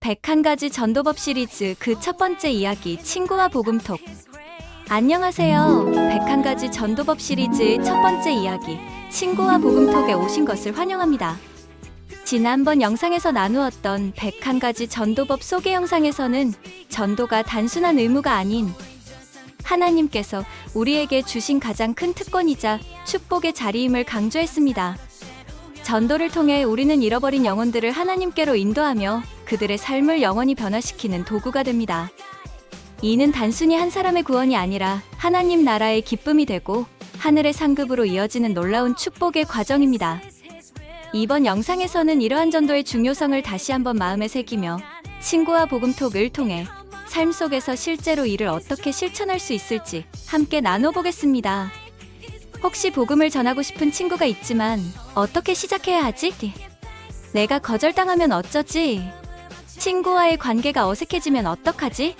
101가지 전도법 시리즈 그 첫 번째 이야기 친구와 복음톡. 안녕하세요. 101가지 전도법 시리즈의 첫 번째 이야기 친구와 복음톡에 오신 것을 환영합니다. 지난번 영상에서 나누었던 101가지 전도법 소개 영상에서는 전도가 단순한 의무가 아닌 하나님께서 우리에게 주신 가장 큰 특권이자 축복의 자리임을 강조했습니다. 전도를 통해 우리는 잃어버린 영혼들을 하나님께로 인도하며 그들의 삶을 영원히 변화시키는 도구가 됩니다. 이는 단순히 한 사람의 구원이 아니라 하나님 나라의 기쁨이 되고 하늘의 상급으로 이어지는 놀라운 축복의 과정입니다. 이번 영상에서는 이러한 전도의 중요성을 다시 한번 마음에 새기며 친구와 복음톡을 통해 삶 속에서 실제로 이를 어떻게 실천할 수 있을지 함께 나눠보겠습니다. 혹시 복음을 전하고 싶은 친구가 있지만 어떻게 시작해야 하지? 내가 거절당하면 어쩌지? 친구와의 관계가 어색해지면 어떡하지?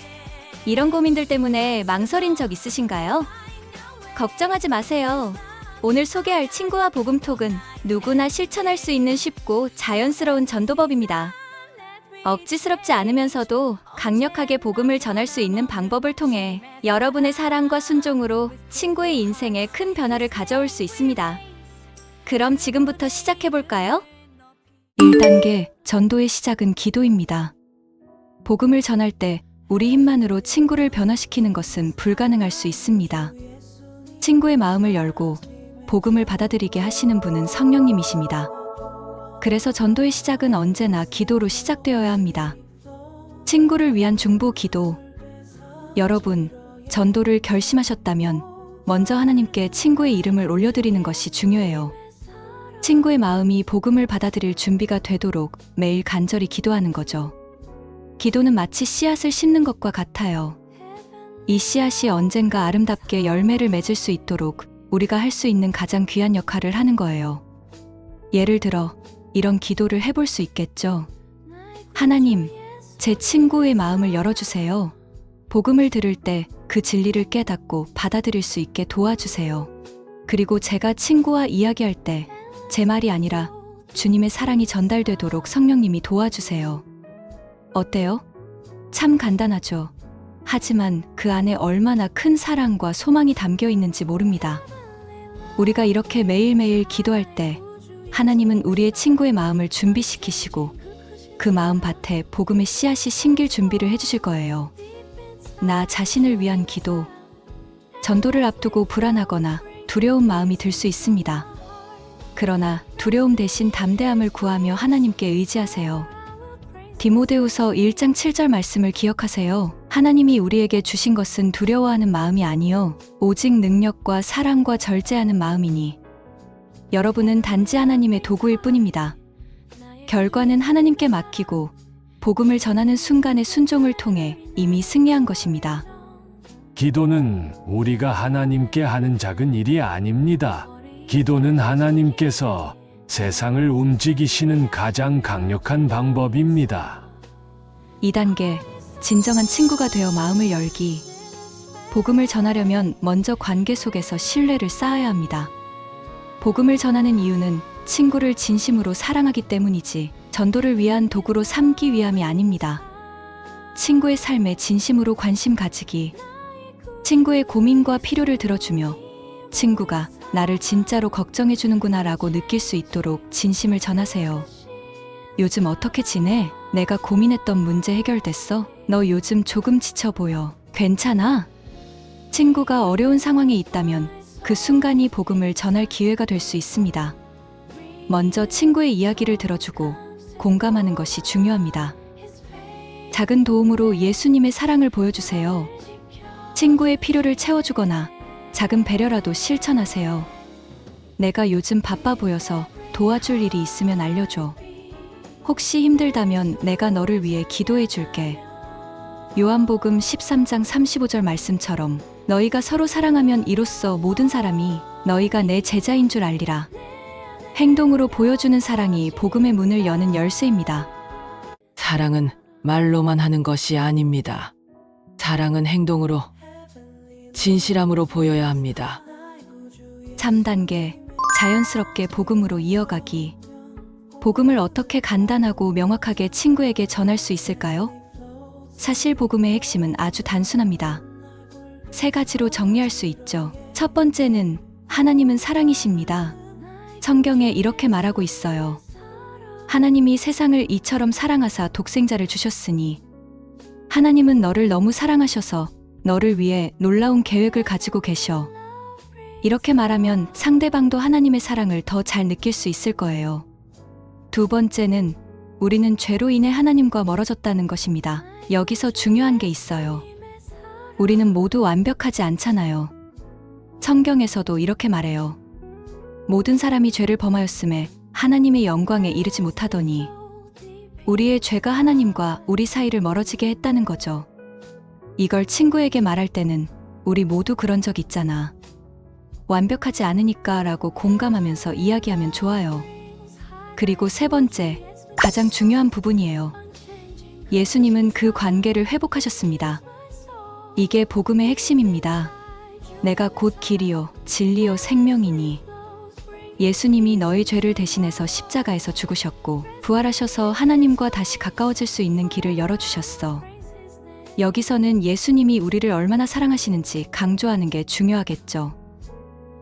이런 고민들 때문에 망설인 적 있으신가요? 걱정하지 마세요. 오늘 소개할 친구와 복음톡은 누구나 실천할 수 있는 쉽고 자연스러운 전도법입니다. 억지스럽지 않으면서도 강력하게 복음을 전할 수 있는 방법을 통해 여러분의 사랑과 순종으로 친구의 인생에 큰 변화를 가져올 수 있습니다. 그럼 지금부터 시작해볼까요? 1단계 전도의 시작은 기도입니다. 복음을 전할 때 우리 힘만으로 친구를 변화시키는 것은 불가능할 수 있습니다. 친구의 마음을 열고 복음을 받아들이게 하시는 분은 성령님이십니다. 그래서 전도의 시작은 언제나 기도로 시작되어야 합니다. 친구를 위한 중보 기도. 여러분, 전도를 결심하셨다면 먼저 하나님께 친구의 이름을 올려드리는 것이 중요해요. 친구의 마음이 복음을 받아들일 준비가 되도록 매일 간절히 기도하는 거죠. 기도는 마치 씨앗을 심는 것과 같아요. 이 씨앗이 언젠가 아름답게 열매를 맺을 수 있도록 우리가 할 수 있는 가장 귀한 역할을 하는 거예요. 예를 들어 이런 기도를 해볼 수 있겠죠. 하나님, 제 친구의 마음을 열어주세요. 복음을 들을 때 그 진리를 깨닫고 받아들일 수 있게 도와주세요. 그리고 제가 친구와 이야기할 때 제 말이 아니라 주님의 사랑이 전달되도록 성령님이 도와주세요. 어때요? 참 간단하죠. 하지만 그 안에 얼마나 큰 사랑과 소망이 담겨 있는지 모릅니다. 우리가 이렇게 매일매일 기도할 때 하나님은 우리의 친구의 마음을 준비시키시고 그 마음밭에 복음의 씨앗이 심길 준비를 해주실 거예요. 나 자신을 위한 기도. 전도를 앞두고 불안하거나 두려운 마음이 들 수 있습니다. 그러나 두려움 대신 담대함을 구하며 하나님께 의지하세요. 디모데후서 1장 7절 말씀을 기억하세요. 하나님이 우리에게 주신 것은 두려워하는 마음이 아니요 오직 능력과 사랑과 절제하는 마음이니. 여러분은 단지 하나님의 도구일 뿐입니다. 결과는 하나님께 맡기고 복음을 전하는 순간의 순종을 통해 이미 승리한 것입니다. 기도는 우리가 하나님께 하는 작은 일이 아닙니다. 기도는 하나님께서 세상을 움직이시는 가장 강력한 방법입니다. 2단계 진정한 친구가 되어 마음을 열기. 복음을 전하려면 먼저 관계 속에서 신뢰를 쌓아야 합니다. 복음을 전하는 이유는 친구를 진심으로 사랑하기 때문이지 전도를 위한 도구로 삼기 위함이 아닙니다. 친구의 삶에 진심으로 관심 가지기. 친구의 고민과 필요를 들어주며 친구가 나를 진짜로 걱정해주는구나 라고 느낄 수 있도록 진심을 전하세요. 요즘 어떻게 지내? 내가 고민했던 문제 해결됐어? 너 요즘 조금 지쳐 보여. 괜찮아? 친구가 어려운 상황에 있다면 그 순간이 복음을 전할 기회가 될 수 있습니다. 먼저 친구의 이야기를 들어주고 공감하는 것이 중요합니다. 작은 도움으로 예수님의 사랑을 보여주세요. 친구의 필요를 채워주거나 작은 배려라도 실천하세요. 내가 요즘 바빠 보여서 도와줄 일이 있으면 알려줘. 혹시 힘들다면 내가 너를 위해 기도해 줄게. 요한복음 13장 35절 말씀처럼 너희가 서로 사랑하면 이로써 모든 사람이 너희가 내 제자인 줄 알리라. 행동으로 보여주는 사랑이 복음의 문을 여는 열쇠입니다. 사랑은 말로만 하는 것이 아닙니다. 사랑은 행동으로, 진실함으로 보여야 합니다. 3단계 자연스럽게 복음으로 이어가기. 복음을 어떻게 간단하고 명확하게 친구에게 전할 수 있을까요? 사실 복음의 핵심은 아주 단순합니다. 세 가지로 정리할 수 있죠. 첫 번째는 하나님은 사랑이십니다. 성경에 이렇게 말하고 있어요. 하나님이 세상을 이처럼 사랑하사 독생자를 주셨으니 하나님은 너를 너무 사랑하셔서 너를 위해 놀라운 계획을 가지고 계셔. 이렇게 말하면 상대방도 하나님의 사랑을 더 잘 느낄 수 있을 거예요. 두 번째는 우리는 죄로 인해 하나님과 멀어졌다는 것입니다. 여기서 중요한 게 있어요. 우리는 모두 완벽하지 않잖아요. 성경에서도 이렇게 말해요. 모든 사람이 죄를 범하였음에 하나님의 영광에 이르지 못하더니 우리의 죄가 하나님과 우리 사이를 멀어지게 했다는 거죠. 이걸 친구에게 말할 때는 우리 모두 그런 적 있잖아. 완벽하지 않으니까 라고 공감하면서 이야기하면 좋아요. 그리고 세 번째, 가장 중요한 부분이에요. 예수님은 그 관계를 회복하셨습니다. 이게 복음의 핵심입니다. 내가 곧 길이요, 진리요, 생명이니. 예수님이 너의 죄를 대신해서 십자가에서 죽으셨고 부활하셔서 하나님과 다시 가까워질 수 있는 길을 열어주셨어. 여기서는 예수님이 우리를 얼마나 사랑하시는지 강조하는 게 중요하겠죠.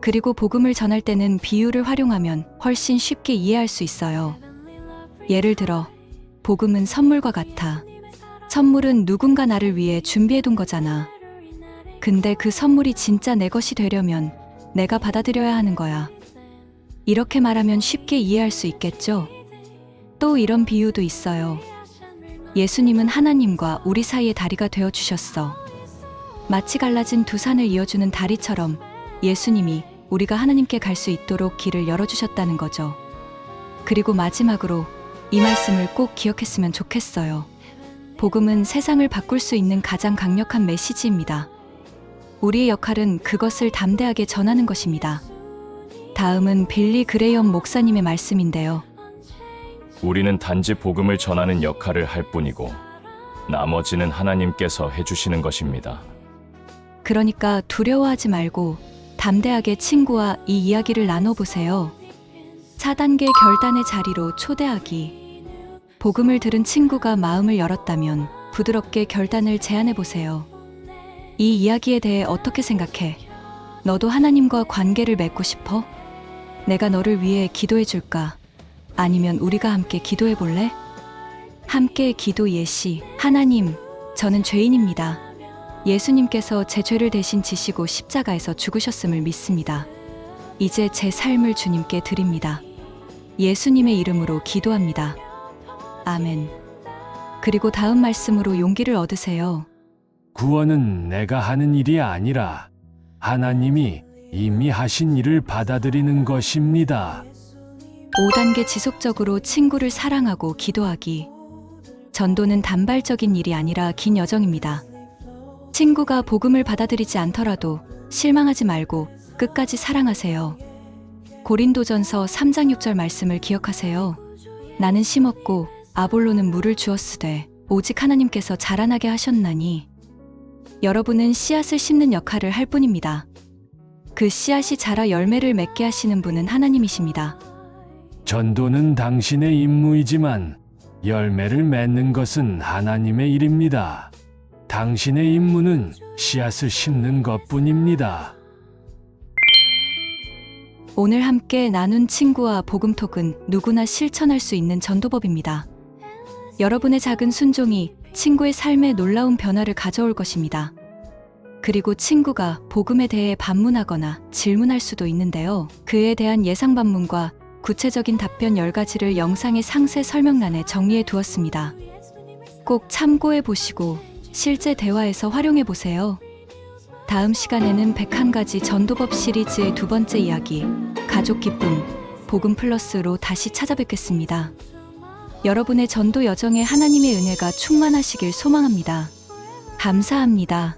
그리고 복음을 전할 때는 비유를 활용하면 훨씬 쉽게 이해할 수 있어요. 예를 들어, 복음은 선물과 같아. 선물은 누군가 나를 위해 준비해둔 거잖아. 근데 그 선물이 진짜 내 것이 되려면 내가 받아들여야 하는 거야. 이렇게 말하면 쉽게 이해할 수 있겠죠? 또 이런 비유도 있어요. 예수님은 하나님과 우리 사이의 다리가 되어주셨어. 마치 갈라진 두 산을 이어주는 다리처럼 예수님이 우리가 하나님께 갈 수 있도록 길을 열어주셨다는 거죠. 그리고 마지막으로 이 말씀을 꼭 기억했으면 좋겠어요. 복음은 세상을 바꿀 수 있는 가장 강력한 메시지입니다. 우리의 역할은 그것을 담대하게 전하는 것입니다. 다음은 빌리 그레이엄 목사님의 말씀인데요. 우리는 단지 복음을 전하는 역할을 할 뿐이고 나머지는 하나님께서 해주시는 것입니다. 그러니까 두려워하지 말고 담대하게 친구와 이 이야기를 나눠보세요. 4단계 결단의 자리로 초대하기. 복음을 들은 친구가 마음을 열었다면 부드럽게 결단을 제안해보세요. 이 이야기에 대해 어떻게 생각해? 너도 하나님과 관계를 맺고 싶어? 내가 너를 위해 기도해줄까? 아니면 우리가 함께 기도해볼래? 함께 기도 예시. 하나님, 저는 죄인입니다. 예수님께서 제 죄를 대신 지시고 십자가에서 죽으셨음을 믿습니다. 이제 제 삶을 주님께 드립니다. 예수님의 이름으로 기도합니다. 아멘. 그리고 다음 말씀으로 용기를 얻으세요. 구원은 내가 하는 일이 아니라 하나님이 이미 하신 일을 받아들이는 것입니다. 5단계 지속적으로 친구를 사랑하고 기도하기. 전도는 단발적인 일이 아니라 긴 여정입니다. 친구가 복음을 받아들이지 않더라도 실망하지 말고 끝까지 사랑하세요. 고린도전서 3장 6절 말씀을 기억하세요. 나는 심었고 아볼로는 물을 주었으되 오직 하나님께서 자라나게 하셨나니. 여러분은 씨앗을 심는 역할을 할 뿐입니다. 그 씨앗이 자라 열매를 맺게 하시는 분은 하나님이십니다. 전도는 당신의 임무이지만 열매를 맺는 것은 하나님의 일입니다. 당신의 임무는 씨앗을 심는 것뿐입니다. 오늘 함께 나눈 친구와 복음톡은 누구나 실천할 수 있는 전도법입니다. 여러분의 작은 순종이 친구의 삶에 놀라운 변화를 가져올 것입니다. 그리고 친구가 복음에 대해 반문하거나 질문할 수도 있는데요. 그에 대한 예상 반문과 구체적인 답변 10가지를 영상의 상세 설명란에 정리해 두었습니다. 꼭 참고해 보시고 실제 대화에서 활용해 보세요. 다음 시간에는 101가지 전도법 시리즈의 두 번째 이야기, 가족 기쁨, 복음 플러스로 다시 찾아뵙겠습니다. 여러분의 전도 여정에 하나님의 은혜가 충만하시길 소망합니다. 감사합니다.